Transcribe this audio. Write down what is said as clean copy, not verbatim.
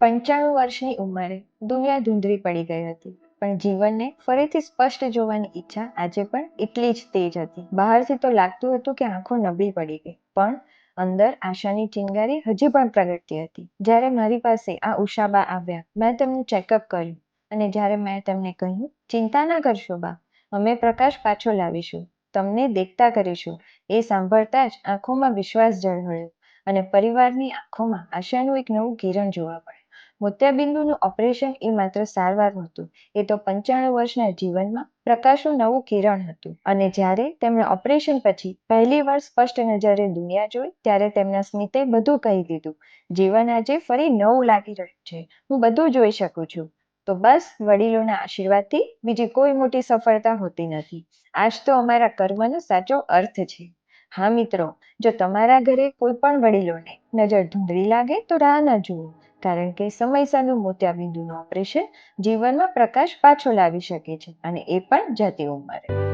95 વર્ષની ઉંમરે દુનિયા ધૂંધળી પડી ગઈ હતી, પણ જીવનને ફરીથી સ્પષ્ટ જોવાની ઈચ્છા આજે પણ એટલી જ તેજ હતી. બહારથી તો લાગતું હતું કે આંખો નબળી પડી ગઈ, પણ અંદર આશાની ચિનગારી હજી પણ પ્રગટતી હતી. જ્યારે મારી પાસે આ ઉષાબા આવ્યા, મેં તેમનું ચેકઅપ કર્યું અને જ્યારે મેં તેમને કહ્યું, ચિંતા ના કરશો બા, અમે પ્રકાશ પાછો લાવીશું, તમને દેખતા કરીશું, એ સાંભળતા જ આંખોમાં વિશ્વાસ ઝળહળ્યો અને પરિવારની આંખોમાં આશાનું એક નવું કિરણ જોવા મળ્યું. મોતિયાબિંદુનું ઓપરેશન એ માત્ર સારવાર નહોતું, એ તો 95 વર્ષના જીવનમાં પ્રકાશનું નવું કિરણ હતું. અને જ્યારે તેમણે ઓપરેશન પછી પહેલી વાર સ્પષ્ટ નજરે દુનિયા જોઈ, ત્યારે તેમના સ્મિતે બધું કહી દીધું. જીવન આજે ફરી નવું લાગી રહ્યું છે, હું બધું જોઈ શકું છું. તો બસ, વડીલોના આશીર્વાદથી બીજી કોઈ મોટી સફળતા હોતી નથી. આજ તો અમારા કર્મનો સાચો અર્થ છે. હા મિત્રો, જો તમારા ઘરે કોઈ પણ વડીલોને નજર ધૂંધળી લાગે તો રાહ ન જુઓ, કારણ કે સમયસરનું મોતિયાબિંદુનું ઓપરેશન જીવનમાં પ્રકાશ પાછો લાવી શકે છે, અને એ પણ જતી ઉંમરે.